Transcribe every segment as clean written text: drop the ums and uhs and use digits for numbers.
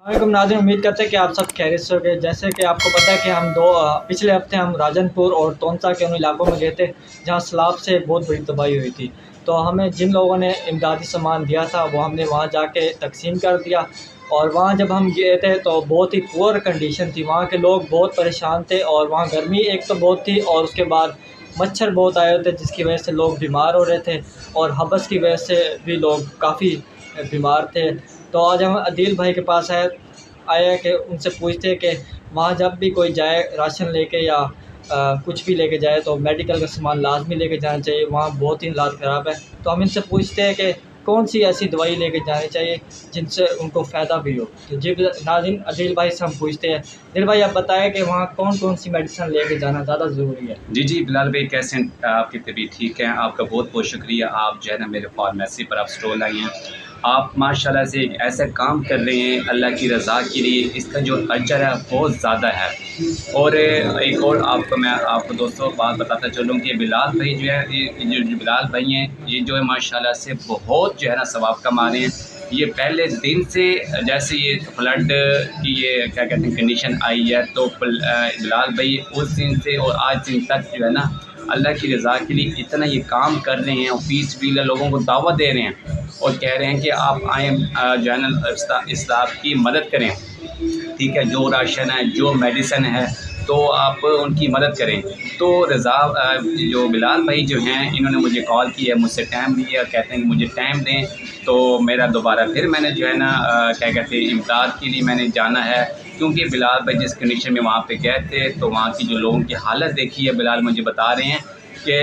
वालेकुम नाज़रीन, उम्मीद करते हैं कि आप सब खैरियत से होंगे। जैसे कि आपको पता है कि हम पिछले हफ्ते हम राजनपुर और तोंसा के उन इलाकों में गए थे जहां सैलाब से बहुत बड़ी तबाही हुई थी। तो हमें जिन लोगों ने इमदादी सामान दिया था वो हमने वहां जाके तकसीम कर दिया। और वहां जब हम गए थे तो बहुत ही पुअर कंडीशन थी, वहां के लोग बहुत परेशान थे और वहां गर्मी एक तो बहुत थी और उसके बाद मच्छर बहुत आए होते जिसकी वजह से लोग बीमार हो रहे थे और हबस की वजह से भी लोग काफ़ी बीमार थे। तो आज हम अदील भाई के पास आए हैं कि उनसे पूछते हैं कि वहाँ जब भी कोई जाए राशन लेके या कुछ भी लेके जाए तो मेडिकल का सामान लाजमी लेके जाना चाहिए, वहाँ बहुत ही हालात ख़राब है। तो हम इनसे पूछते हैं कि कौन सी ऐसी दवाई लेके जानी चाहिए जिनसे उनको फ़ायदा भी हो। तो जी नाज़रीन, अदील भाई से हम पूछते हैं। अदील भाई, आप बताएं कि वहाँ कौन कौन सी मेडिसिन लेके जाना ज़्यादा ज़रूरी है। जी बिलाल भाई, कैसे हैं? आपकी तबीयत ठीक है? आपका बहुत बहुत शुक्रिया। आप जो है ना मेरे फार्मेसी पर आप स्टॉल आई हैं। आप माशाल्लाह से एक ऐसा काम कर रहे हैं अल्लाह की रज़ा के लिए, इसका जो अजर है बहुत ज़्यादा है। और एक और मैं आपको दोस्तों बात बताता चलूँ कि बिलाल भाई जो है ये जो बिलाल भाई हैं, ये जो है माशाल्लाह से बहुत जो है ना सवाब कमा रहे हैं। ये पहले दिन से जैसे ये फ्लड की ये क्या कहते हैं कंडीशन आई है, तो बिलाल भाई उस दिन से और आज दिन तक जो है ना अल्लाह की रज़ा के लिए इतना ये काम कर रहे हैं और पीस भी लोगों को दावत दे रहे हैं और कह रहे हैं कि आप आएँ जो है ना इस्लाम की मदद करें। ठीक है, जो राशन है, जो मेडिसिन है, तो आप उनकी मदद करें। तो रज़ा जो बिलाल भाई जो हैं इन्होंने मुझे कॉल किया, मुझसे टाइम लिया, कहते हैं कि मुझे टाइम दें। तो मेरा दोबारा फिर मैंने जो है ना क्या कहते हैं इमदाद के लिए मैंने जाना है, क्योंकि बिलाल भाई जिस कंडीशन में वहाँ पे गए थे तो वहाँ की जो लोगों की हालत देखी है, बिलाल मुझे बता रहे हैं कि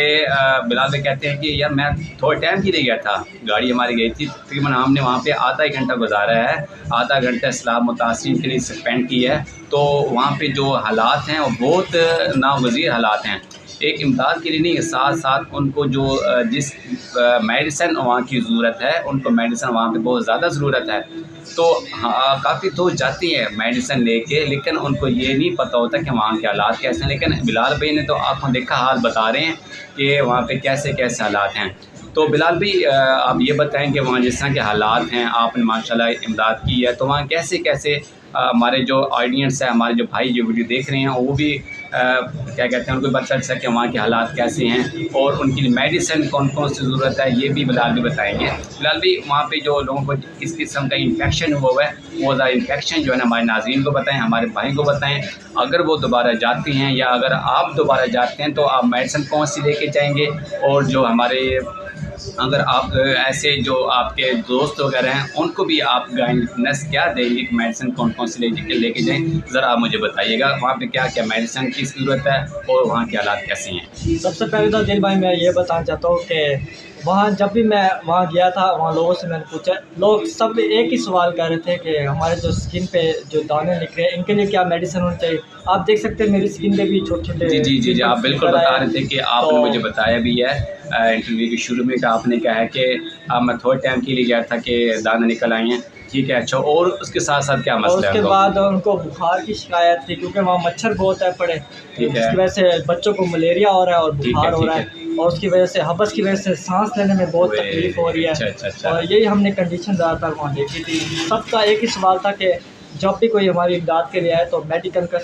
बिलाल भाई कहते हैं कि यार मैं थोड़े टाइम के लिए गया था, गाड़ी हमारी गई थी, तकरीबन हमने वहाँ पे आधा एक घंटा गुजारा है, आधा घंटा इस्लाम मुतासिरीन के लिए स्पेंड किया है। तो वहाँ पे जो हालात हैं वो बहुत नागज़ीर हालात हैं। एक इमदाद के लिए नहीं, साथ साथ उनको जो जिस मेडिसिन वहाँ की ज़रूरत है, उनको मेडिसिन वहाँ पे बहुत ज़्यादा ज़रूरत है। तो हाँ, काफ़ी तो जाती हैं मेडिसिन लेके, लेकिन उनको ये नहीं पता होता कि वहाँ के हालात कैसे हैं। लेकिन बिलाल भाई ने तो आँखों देखा हाल बता रहे हैं कि वहाँ पे कैसे कैसे हालात हैं। तो बिलाल भाई आप ये बताएं कि वहाँ जिस तरह के हालात हैं, आपने माशाल्लाह इमदाद की है, तो वहाँ कैसे कैसे हमारे जो ऑडियंस है, हमारे जो भाई जो वीडियो देख रहे हैं वो भी क्या कहते हैं उनको बता सकें वहाँ के हालात कैसे हैं और उनकी मेडिसिन कौन कौन सी ज़रूरत है, ये भी बिलाल भी बताएंगे। बिलाल भी वहाँ पे जो लोगों को किस किस्म का इन्फेक्शन हुआ है, वो ज़्यादा इन्फेक्शन जो है ना हमारे नाज़रीन को बताएं, हमारे भाई को बताएं। अगर वो दोबारा जाते हैं या अगर आप दोबारा जाते हैं तो आप मेडिसिन कौन सी लेके जाएंगे, और जो हमारे अगर आप ऐसे जो आपके दोस्त वगैरह हैं उनको भी आप गाइडेंस क्या देंगे कि मेडिसिन कौन कौन सी लेके जाएँ, ज़रा आप मुझे बताइएगा वहाँ पे क्या क्या मेडिसिन की ज़रूरत है और वहाँ के हालात कैसे हैं। सबसे पहले तो दिल भाई मैं ये बताना चाहता हूँ कि वहाँ जब भी मैं वहाँ गया था, वहाँ लोगों से मैंने पूछा, लोग सब एक ही सवाल कर रहे थे कि हमारे जो स्किन पे जो दाने निकले इनके लिए क्या मेडिसिन होनी चाहिए। आप देख सकते हैं मेरी स्किन पे भी छोटे छोटे जी आप बिल्कुल बता रहे थे कि आपने मुझे बताया भी है इंटरव्यू के शुरू में, का आपने कहा है कि मैं थोड़े टाइम के लिए गया था कि दाने निकल आए हैं। ठीक है, अच्छा, और उसके साथ साथ क्या मसला है? उसके बाद उनको बुखार की शिकायत थी क्योंकि वहाँ मच्छर बहुत है पड़े, जिसकी वजह से बच्चों को मलेरिया हो रहा है और बुखार हो रहा है, और उसकी वजह से हबस की वजह से सांस लेने में बहुत तकलीफ हो रही है। अच्छा। और यही हमने कंडीशन ज़्यादातर वहाँ देखी थी। सबका एक ही सवाल था कि जब भी कोई हमारी इमदाद के लिए आए तो मेडिकल का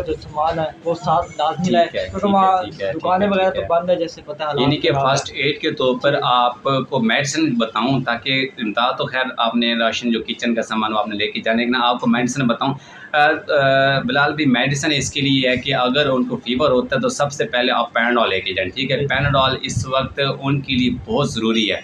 जो सामान है वो साथ लाजमी लाए, क्योंकि वहाँ दुकानें वगैरह तो बंद है जैसे पता है। यानी कि फर्स्ट एड के तौर पर आपको मेडिसिन बताऊं, ताकि इमदाद तो खैर आपने राशन जो किचन का सामान वो आपने लेके जाने का, आपको मेडिसिन बताऊं। बिलाल भी मेडिसिन इसके लिए है कि अगर उनको फीवर होता है तो सबसे पहले आप पैनाडोल लेके जाएं। ठीक है, पैनाडोल इस वक्त उनके लिए बहुत ज़रूरी है।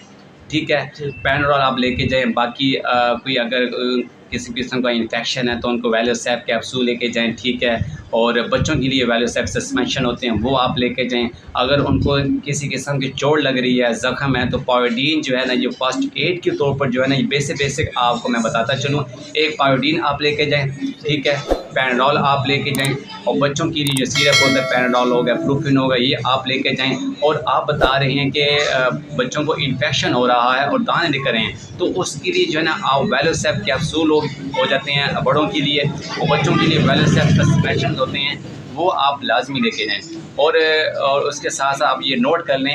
ठीक है, पैनाडोल आप लेके जाएं। बाकी कोई अगर किसी किस्म का इन्फेक्शन है तो उनको वैलोसेप कैप्सूल लेके जाएं। ठीक है, और बच्चों के लिए वैलोसेप सस्पेंशन होते हैं वो आप लेके जाएं। अगर उनको किसी किस्म की चोट लग रही है, ज़ख़म है, तो पायोडीन जो है ना ये फर्स्ट एड के तौर पर जो है ना ये बेसिक आपको मैं बताता चलूँ, एक पायोडीन आप लेके जाएँ। ठीक है, पैनाडोल आप लेके जाएं, और बच्चों के लिए जो सिरप होता है पैनाडोल हो गया, प्रूफिन हो गया, ये आप लेके जाएं। और आप बता रहे हैं कि बच्चों को इन्फेक्शन हो रहा है और दाने निकल रहे हैं, तो उसके लिए जो है ना आप वैलोसेप कैप्सूल हो जाते हैं बड़ों के लिए, और बच्चों के लिए वैलोसेप सस्पेंशन होते हैं, वो आप लाजमी लेके जाएं। और उसके साथ साथ आप ये नोट कर लें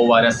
ORS،